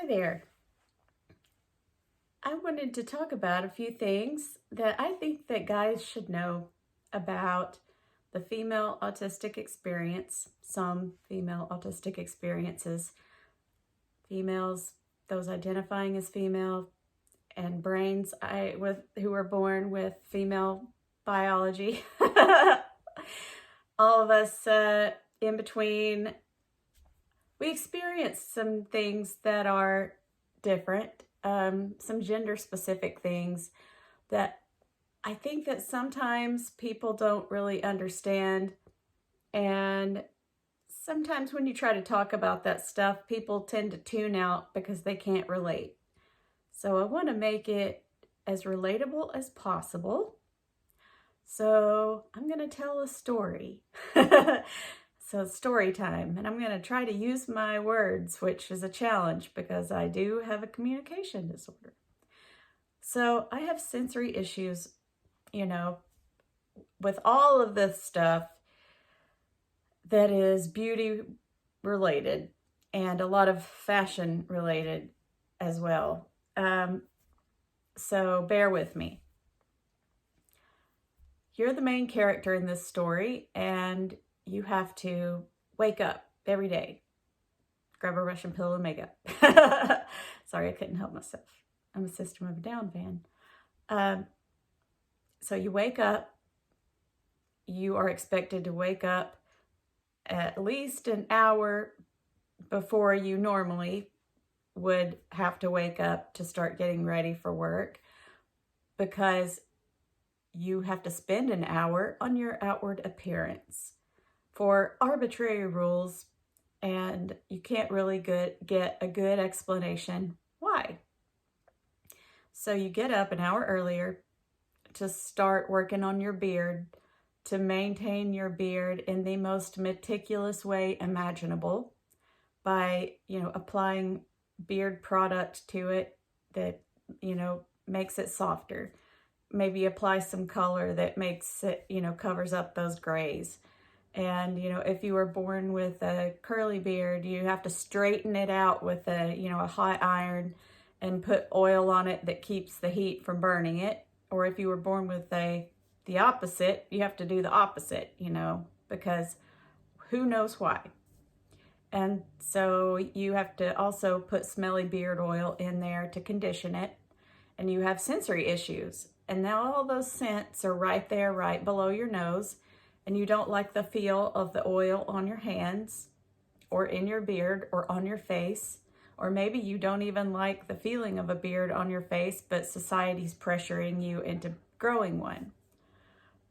Hi there. I wanted to talk about a few things that I think that guys should know about the female autistic experience, some female autistic experiences, females, those identifying as female, and brains who were born with female biology. All of us in between, we experience some things that are different, some gender specific things that I think that sometimes people don't really understand. And sometimes when you try to talk about that stuff, people tend to tune out because they can't relate. So I want to make it as relatable as possible. So I'm going to tell a story. So it's story time, and I'm going to try to use my words, which is a challenge because I do have a communication disorder. So I have sensory issues, with all of this stuff that is beauty related and a lot of fashion related as well. So bear with me. You're the main character in this story, and you have to wake up every day, grab a Russian pill and makeup. Sorry, I couldn't help myself. I'm a System of a Down fan. So you wake up, you are expected to wake up at least an hour before you normally would have to wake up to start getting ready for work, because you have to spend an hour on your outward appearance for arbitrary rules, and you can't really get a good explanation why. So you get up an hour earlier to start working on your beard, to maintain your beard in the most meticulous way imaginable by, applying beard product to it that, makes it softer. Maybe apply some color that makes it, covers up those grays. And, if you were born with a curly beard, you have to straighten it out with a hot iron and put oil on it that keeps the heat from burning it. Or if you were born with the opposite, you have to do the opposite, because who knows why. And so you have to also put smelly beard oil in there to condition it. And you have sensory issues. And now all those scents are right there, right below your nose. And you don't like the feel of the oil on your hands or in your beard or on your face. Or maybe you don't even like the feeling of a beard on your face, but society's pressuring you into growing one.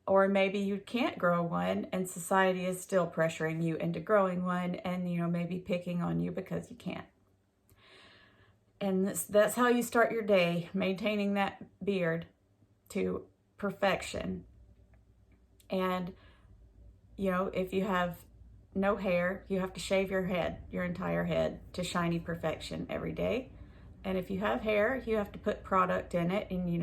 Or maybe you can't grow one and society is still pressuring you into growing one and, maybe picking on you because you can't. And that's how you start your day, maintaining that beard to perfection. And, if you have no hair, you have to shave your entire head to shiny perfection every day. And if you have hair, you have to put product in it and,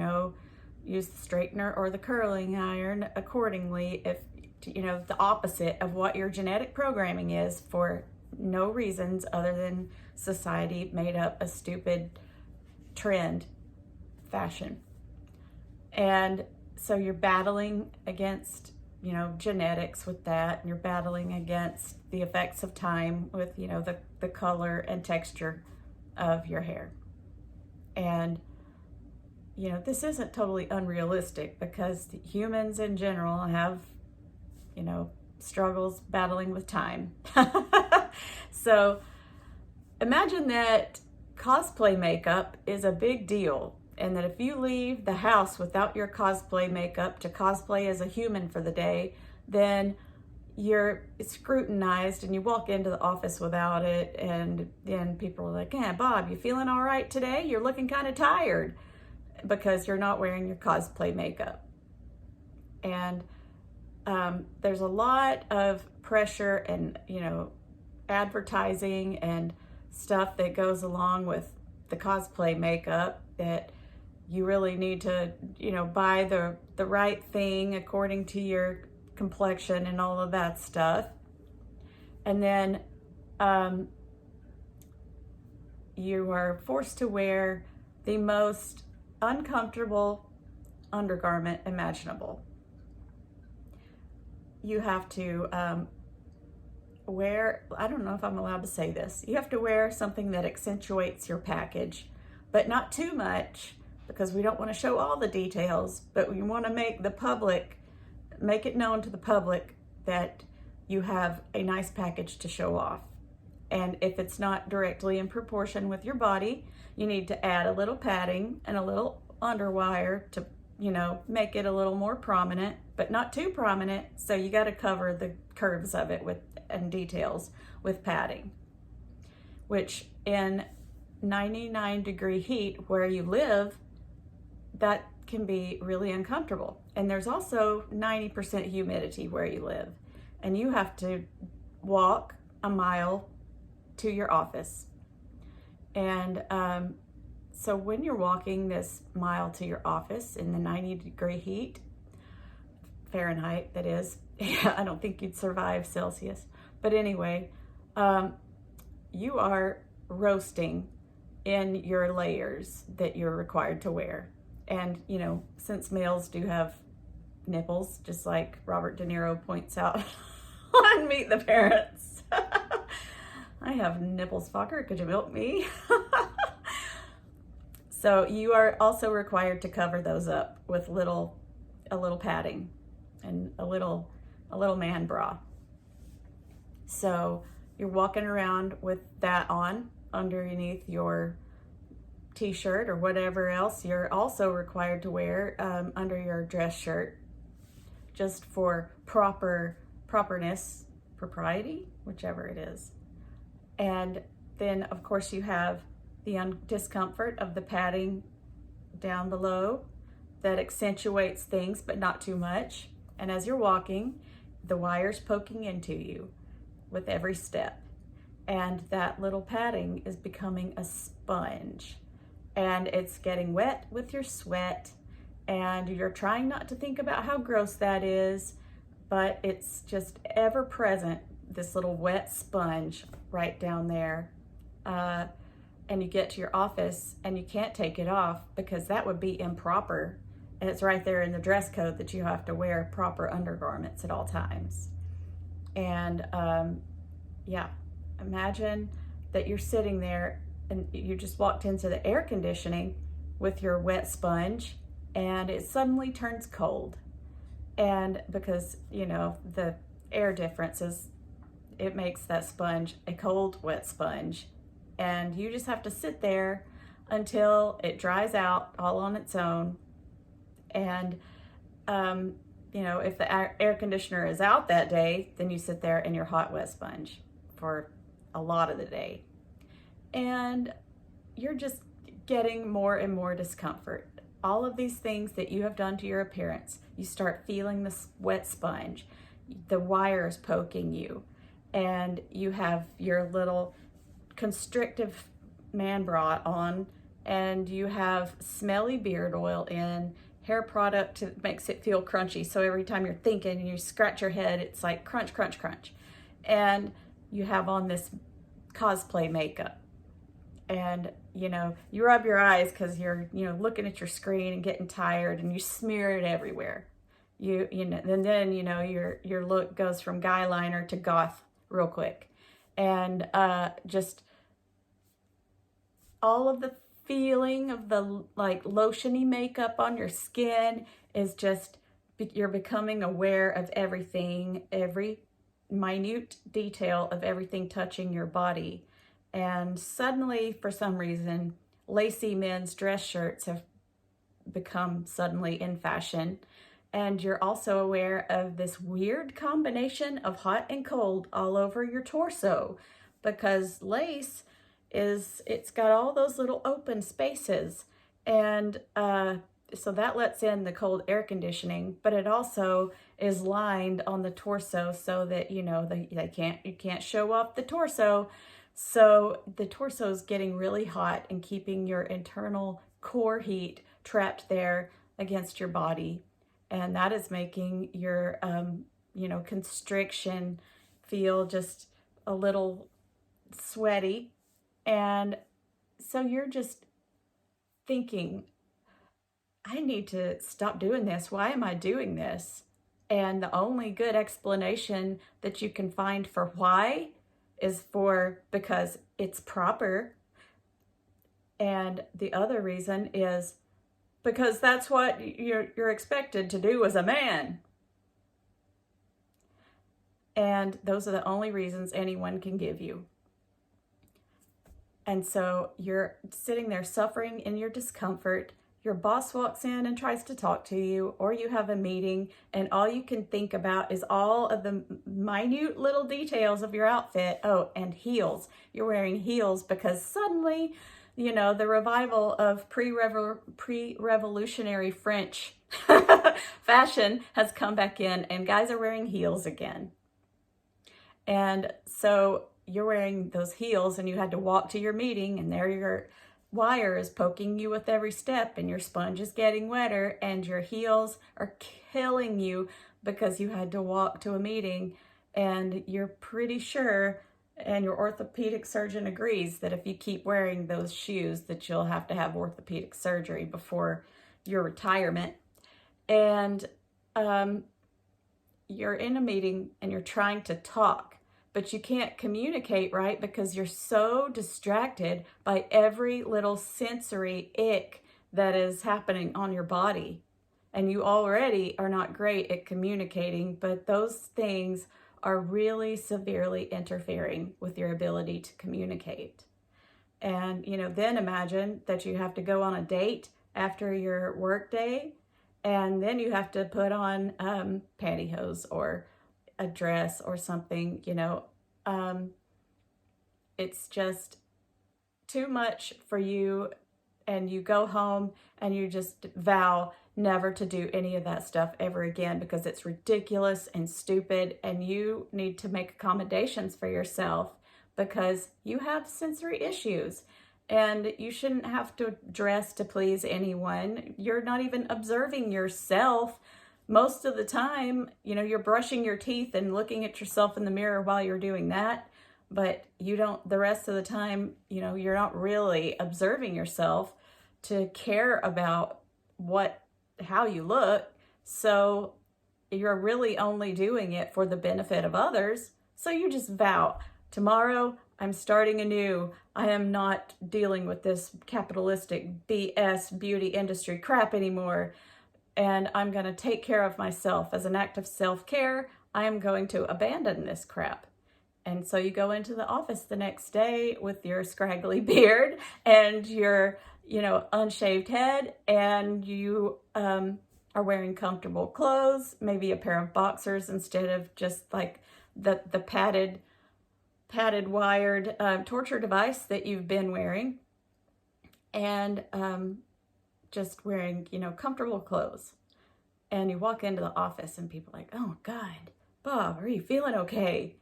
use the straightener or the curling iron accordingly, if, the opposite of what your genetic programming is, for no reasons other than society made up a stupid trend fashion. And so you're battling against, genetics with that, and you're battling against the effects of time with, the color and texture of your hair. And, this isn't totally unrealistic, because humans in general have, struggles battling with time. So imagine that cosplay makeup is a big deal, and that if you leave the house without your cosplay makeup to cosplay as a human for the day, then you're scrutinized and you walk into the office without it, and then people are like, "Yeah, Bob, you feeling all right today? You're looking kind of tired," because you're not wearing your cosplay makeup. And there's a lot of pressure and, advertising and stuff that goes along with the cosplay makeup, that you really need to, buy the right thing according to your complexion and all of that stuff. And then you are forced to wear the most uncomfortable undergarment imaginable. You have to wear, I don't know if I'm allowed to say this, you have to wear something that accentuates your package, but not too much, because we don't want to show all the details, but we want to make it known to the public that you have a nice package to show off. And if it's not directly in proportion with your body, you need to add a little padding and a little underwire to, make it a little more prominent, but not too prominent. So you got to cover the curves of it and details with padding, which in 99-degree heat where you live, that can be really uncomfortable. And there's also 90% humidity where you live, and you have to walk a mile to your office. And so when you're walking this mile to your office in the 90-degree heat, Fahrenheit that is, I don't think you'd survive Celsius, but anyway, you are roasting in your layers that you're required to wear. And, since males do have nipples, just like Robert De Niro points out on Meet the Parents. I have nipples, fucker. Could you milk me? So you are also required to cover those up with a little padding and a little man bra. So you're walking around with that on underneath your t-shirt or whatever else you're also required to wear under your dress shirt, just for properness, propriety, whichever it is. And then of course you have the discomfort of the padding down below that accentuates things, but not too much. And as you're walking, the wire's poking into you with every step. And that little padding is becoming a sponge. And it's getting wet with your sweat. And you're trying not to think about how gross that is, but it's just ever present, this little wet sponge right down there. And you get to your office and you can't take it off because that would be improper. And it's right there in the dress code that you have to wear proper undergarments at all times. And imagine that you're sitting there and you just walked into the air conditioning with your wet sponge and it suddenly turns cold. And because, the air differences, it makes that sponge a cold, wet sponge. And you just have to sit there until it dries out all on its own. And, if the air conditioner is out that day, then you sit there in your hot, wet sponge for a lot of the day. And you're just getting more and more discomfort. All of these things that you have done to your appearance, you start feeling this wet sponge, the wires poking you, and you have your little constrictive man bra on, and you have smelly beard oil in, hair product that makes it feel crunchy. So every time you're thinking and you scratch your head, it's like crunch, crunch, crunch. And you have on this cosplay makeup. And, you rub your eyes because you're, looking at your screen and getting tired, and you smear it everywhere. And then, your look goes from guy liner to goth real quick. And just all of the feeling of the lotiony makeup on your skin is just, you're becoming aware of everything, every minute detail of everything touching your body. And suddenly, for some reason, lacy men's dress shirts have become suddenly in fashion. And you're also aware of this weird combination of hot and cold all over your torso, because lace it's got all those little open spaces. And so that lets in the cold air conditioning, but it also is lined on the torso so that, you can't show off the torso. So the torso is getting really hot and keeping your internal core heat trapped there against your body. And that is making your, constriction feel just a little sweaty. And so you're just thinking, I need to stop doing this. Why am I doing this? And the only good explanation that you can find for why is because it's proper. And the other reason is because that's what you're expected to do as a man. And those are the only reasons anyone can give you. And so you're sitting there suffering in your discomfort. Your boss walks in and tries to talk to you, or you have a meeting, and all you can think about is all of the minute little details of your outfit. Oh, and heels. You're wearing heels because suddenly, the revival of pre-revolutionary French fashion has come back in, and guys are wearing heels again. And so you're wearing those heels and you had to walk to your meeting, and there your wire is poking you with every step, and your sponge is getting wetter, and your heels are killing you because you had to walk to a meeting, and you're pretty sure, and your orthopedic surgeon agrees, that if you keep wearing those shoes that you'll have to have orthopedic surgery before your retirement. And you're in a meeting and you're trying to talk, but you can't communicate right because you're so distracted by every little sensory ick that is happening on your body. And you already are not great at communicating, but those things are really severely interfering with your ability to communicate. And, then imagine that you have to go on a date after your work day, and then you have to put on pantyhose or a dress or something, it's just too much for you. And you go home and you just vow never to do any of that stuff ever again because it's ridiculous and stupid, and you need to make accommodations for yourself because you have sensory issues. And you shouldn't have to dress to please anyone. You're not even observing yourself. Most of the time, you're brushing your teeth and looking at yourself in the mirror while you're doing that. But the rest of the time, you're not really observing yourself to care about how you look. So you're really only doing it for the benefit of others. So you just vow, tomorrow I'm starting anew. I am not dealing with this capitalistic BS beauty industry crap anymore. And I'm going to take care of myself. As an act of self-care, I am going to abandon this crap. And so you go into the office the next day with your scraggly beard and your, unshaved head, and you are wearing comfortable clothes, maybe a pair of boxers instead of just like the padded wired torture device that you've been wearing, and just wearing, comfortable clothes. And you walk into the office and people are like, oh God, Bob, are you feeling okay?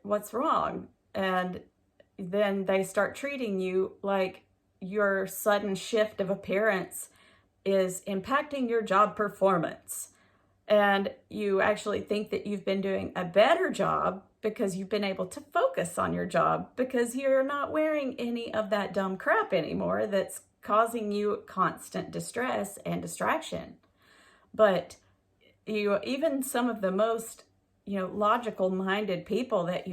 What's wrong? And then they start treating you like your sudden shift of appearance is impacting your job performance. And you actually think that you've been doing a better job because you've been able to focus on your job because you're not wearing any of that dumb crap anymore that's causing you constant distress and distraction. But even some of the most, logical minded people that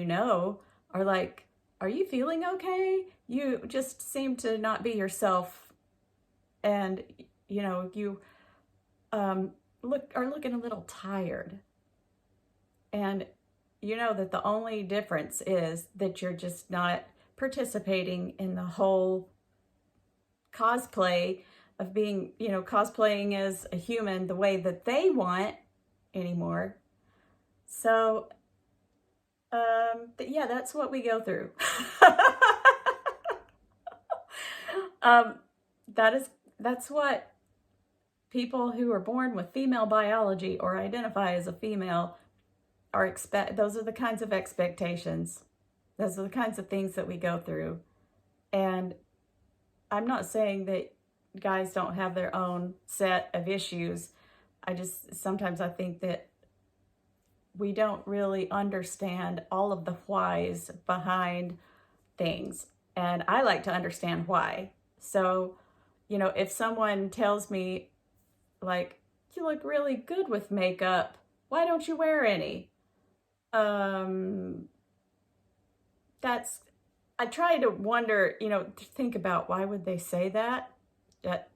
are like, are you feeling okay? You just seem to not be yourself. And, you are looking a little tired. And that the only difference is that you're just not participating in the whole cosplay of being, cosplaying as a human the way that they want anymore. So, that's what we go through. That's what people who are born with female biology or identify as a female those are the kinds of expectations. Those are the kinds of things that we go through. And I'm not saying that guys don't have their own set of issues. Sometimes I think that we don't really understand all of the whys behind things. and I like to understand why. So, you know, if someone tells me, like, you look really good with makeup, why don't you wear any? Um, that's, I try to wonder, you know, to think about why would they say that? That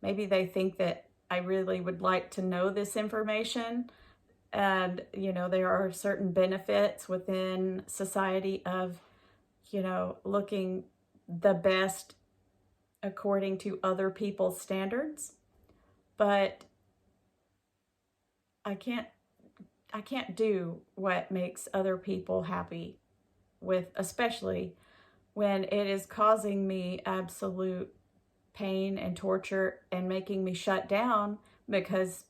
maybe they think that I really would like to know this information. And, you know, there are certain benefits within society of, you know, looking the best according to other people's standards. But I can't I can't do what makes other people happy with, especially when it is causing me absolute pain and torture and making me shut down because,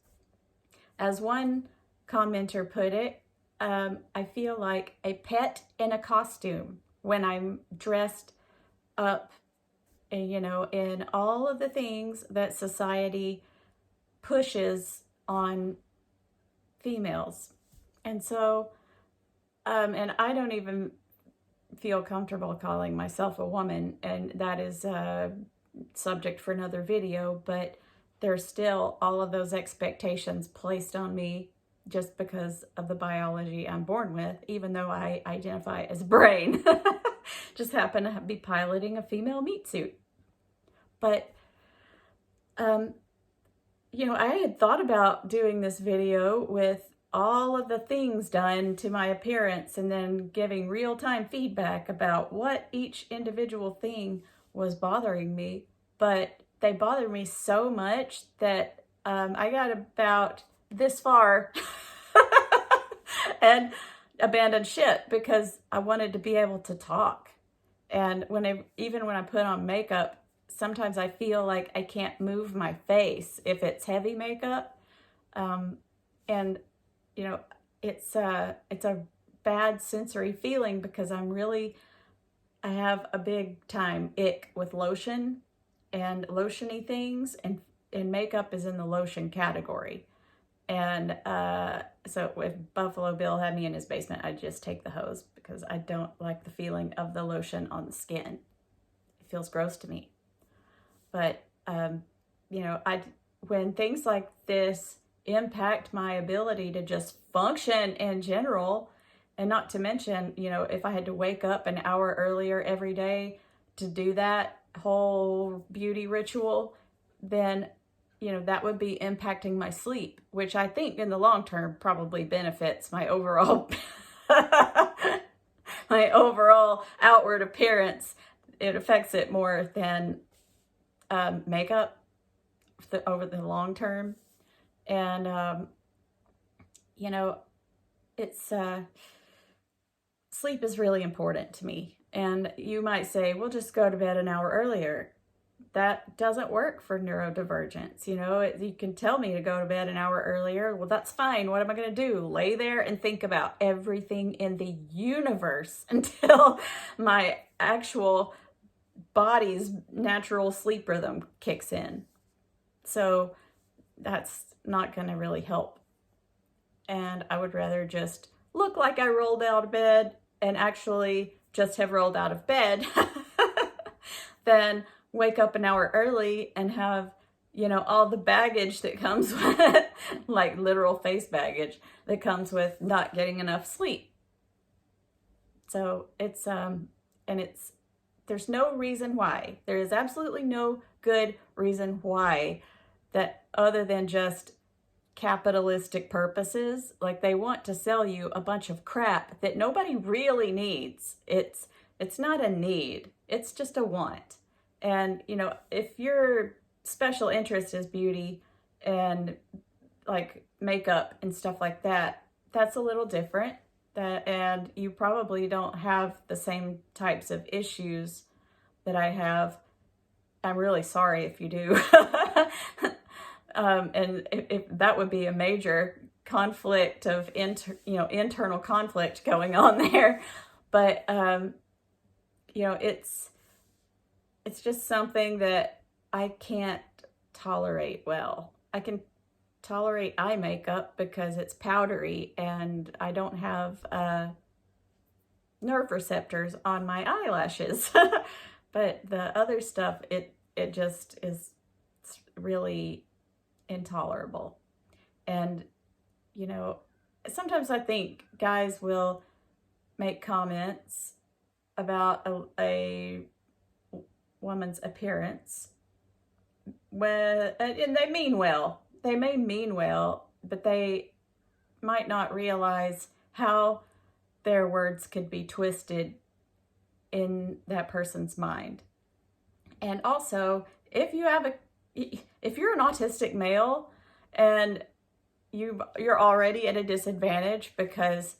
as one commenter put it, I feel like a pet in a costume when I'm dressed up, you know, in all of the things that society pushes on females. And so, and I don't even feel comfortable calling myself a woman, and that is a subject for another video, but there's still all of those expectations placed on me just because of the biology I'm born with, even though I identify as brain. Just happen to be piloting a female meat suit. But, you know, I had thought about doing this video with all of the things done to my appearance and then giving real-time feedback about what each individual thing was bothering me. But they bother me so much that I got about this far and abandoned ship because I wanted to be able to talk. And even when I put on makeup, sometimes I feel like I can't move my face if it's heavy makeup. And, you know, it's a bad sensory feeling because I have a big time ick with lotion and lotiony things, and makeup is in the lotion category. And so if Buffalo Bill had me in his basement, I'd just take the hose because I don't like the feeling of the lotion on the skin. It feels gross to me. But, you know, when things like this impact my ability to just function in general, and not to mention, you know, if I had to wake up an hour earlier every day to do that whole beauty ritual, then, you know, that would be impacting my sleep, which I think in the long term probably benefits my overall my overall outward appearance. It affects it more than makeup over the long term. And you know, it's sleep is really important to me. And you might say, well, just go to bed an hour earlier. That doesn't work for neurodivergence. You know, you can tell me to go to bed an hour earlier. Well, that's fine. What am I going to do? Lay there and think about everything in the universe until my actual body's natural sleep rhythm kicks in. So that's not going to really help. And I would rather just look like I rolled out of bed and actually just have rolled out of bed than wake up an hour early and have, you know, all the baggage that comes with, like literal face baggage that comes with not getting enough sleep. So there's no reason why. There is absolutely no good reason why, that other than just capitalistic purposes. Like, they want to sell you a bunch of crap that nobody really needs. It's not a need. It's just a want. And, you know, if your special interest is beauty and like makeup and stuff like that, that's a little different. And you probably don't have the same types of issues that I have. I'm really sorry if you do. And if that would be a major conflict of internal conflict going on there. But you know, it's just something that I can't tolerate well. I can tolerate eye makeup because it's powdery and I don't have nerve receptors on my eyelashes. But the other stuff, it just is really intolerable. And, you know, sometimes I think guys will make comments about a woman's appearance and they mean well. They may mean well, but they might not realize how their words could be twisted in that person's mind. And also, if you're an autistic male and you're already at a disadvantage because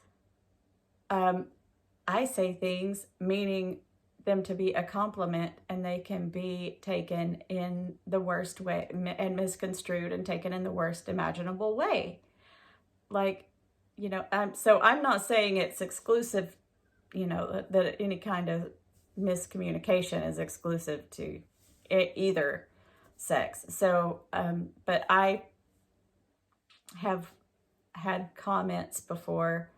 I say things meaning them to be a compliment, and they can be taken in the worst way and misconstrued and taken in the worst imaginable way. Like, so I'm not saying it's exclusive, that any kind of miscommunication is exclusive to either sex. So, but I have had comments before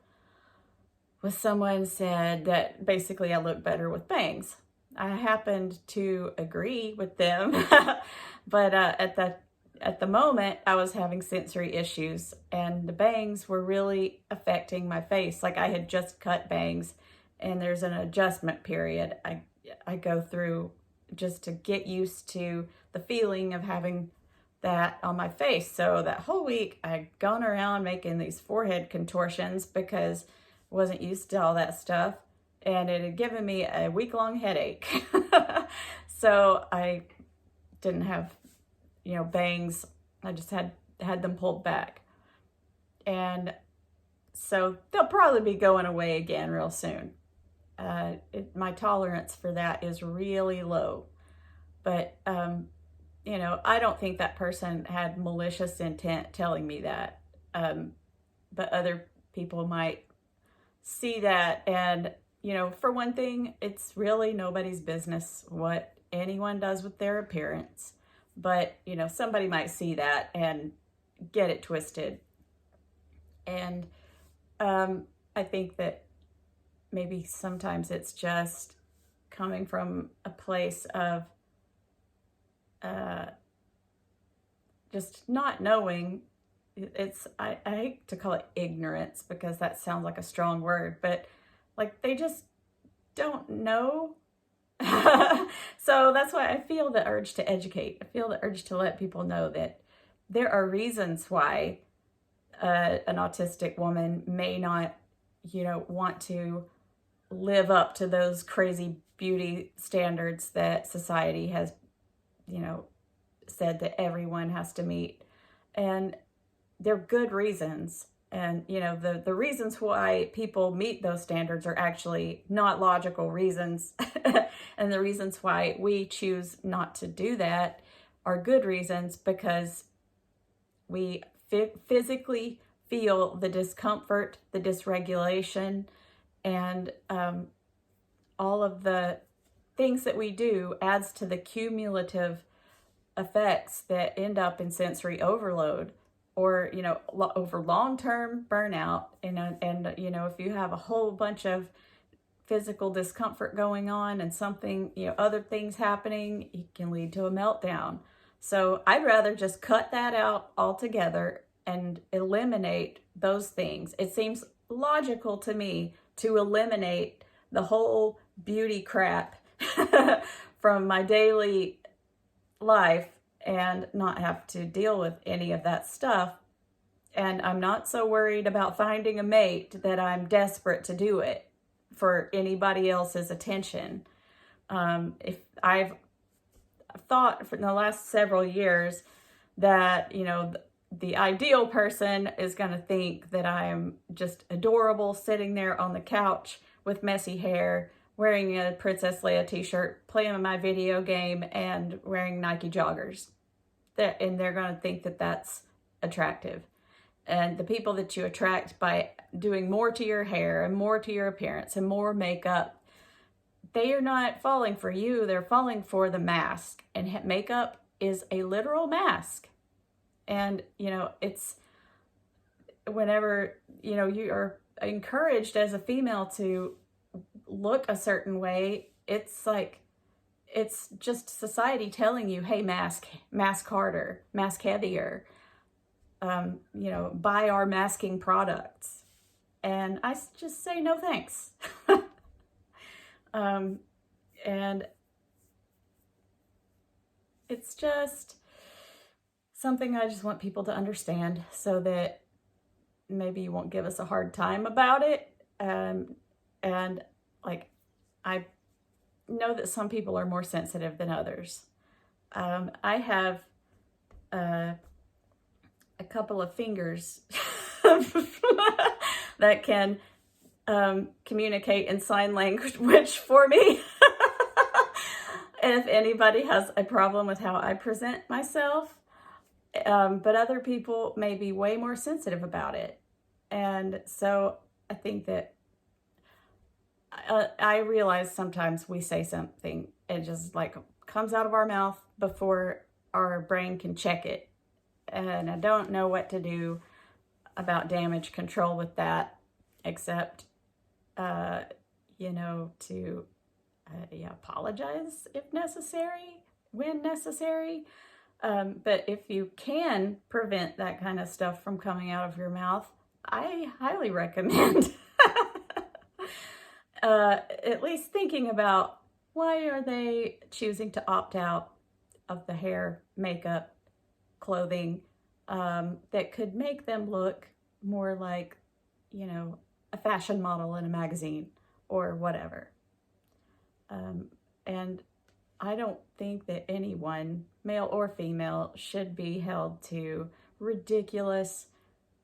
with someone said that basically I look better with bangs. I happened to agree with them, but at the moment I was having sensory issues, and the bangs were really affecting my face. Like, I had just cut bangs, and there's an adjustment period I go through just to get used to the feeling of having that on my face. So that whole week I'd gone around making these forehead contortions because I wasn't used to all that stuff, and it had given me a week-long headache. So I didn't have, bangs. I just had them pulled back. And so they'll probably be going away again real soon. My tolerance for that is really low. But, I don't think that person had malicious intent telling me that. But other people might see that. And, for one thing, it's really nobody's business what anyone does with their appearance. But, somebody might see that and get it twisted. And I think that maybe sometimes it's just coming from a place of just not knowing. I hate to call it ignorance because that sounds like a strong word, but like they just don't know. So that's why I feel the urge to educate. I feel the urge to let people know that there are reasons why an autistic woman may not, want to live up to those crazy beauty standards that society has, said that everyone has to meet. And they're good reasons. And, the reasons why people meet those standards are actually not logical reasons. And the reasons why we choose not to do that are good reasons, because we physically feel the discomfort, the dysregulation, and all of the things that we do adds to the cumulative effects that end up in sensory overload, or over long-term burnout. And if you have a whole bunch of physical discomfort going on and something, other things happening, it can lead to a meltdown. So I'd rather just cut that out altogether and eliminate those things. It seems logical to me to eliminate the whole beauty crap from my daily life and not have to deal with any of that stuff. And I'm not so worried about finding a mate that I'm desperate to do it for anybody else's attention. If I've thought for the last several years that, the ideal person is going to think that I'm just adorable sitting there on the couch with messy hair, wearing a Princess Leia t-shirt, playing my video game, and wearing Nike joggers. And they're going to think that that's attractive. And the people that you attract by doing more to your hair and more to your appearance and more makeup, they are not falling for you. They're falling for the mask. And makeup is a literal mask. And, it's whenever, you are encouraged as a female to look a certain way, it's like, it's just society telling you, hey, mask harder, mask heavier, you know, buy our masking products. And I just say, no, thanks. And it's just something I just want people to understand so that maybe you won't give us a hard time about it. And like, I know that some people are more sensitive than others. I have a couple of fingers that can communicate in sign language for me. If anybody has a problem with how I present myself, but other people may be way more sensitive about it. And so I think that I realize sometimes we say something, it just like comes out of our mouth before our brain can check it. And I don't know what to do about damage control with that, except, you know, to apologize if necessary, when necessary. But if you can prevent that kind of stuff from coming out of your mouth, I highly recommend at least thinking about, why are they choosing to opt out of the hair, makeup, clothing that could make them look more like, you know, a fashion model in a magazine or whatever. And I don't think that anyone, male or female, should be held to ridiculous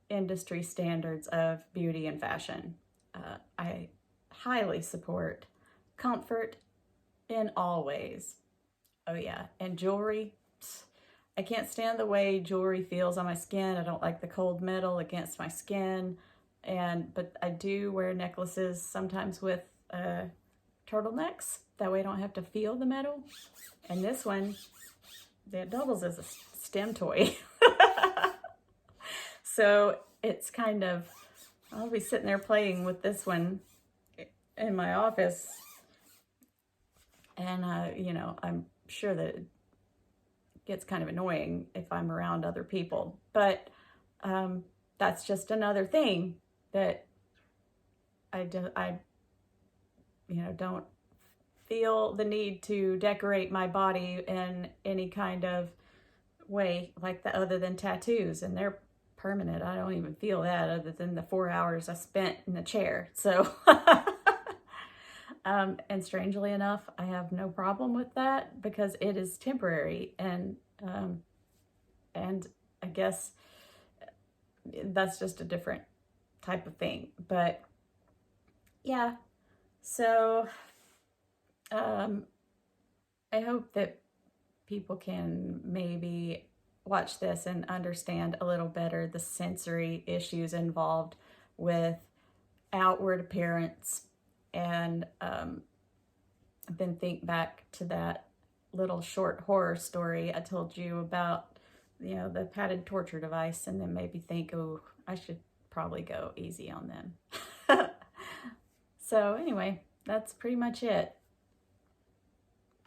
industry standards of beauty and fashion. I highly support comfort in all ways. Oh yeah, and jewelry. I can't stand the way jewelry feels on my skin. I don't like the cold metal against my skin. But I do wear necklaces sometimes with turtlenecks. That way I don't have to feel the metal. And this one, it doubles as a STEM toy. So it's kind of, I'll be sitting there playing with this one in my office. And, you know, I'm sure that it gets kind of annoying if I'm around other people. But that's just another thing that I don't feel the need to decorate my body in any kind of way like that, other than tattoos, and they're permanent. I don't even feel that other than the 4 hours I spent in the chair. So and strangely enough, I have no problem with that because it is temporary, and I guess that's just a different type of thing. But yeah, so I hope that people can maybe watch this and understand a little better the sensory issues involved with outward appearance, and then think back to that little short horror story I told you about, you know, the padded torture device, and then maybe think, oh, I should probably go easy on them. So anyway, that's pretty much it.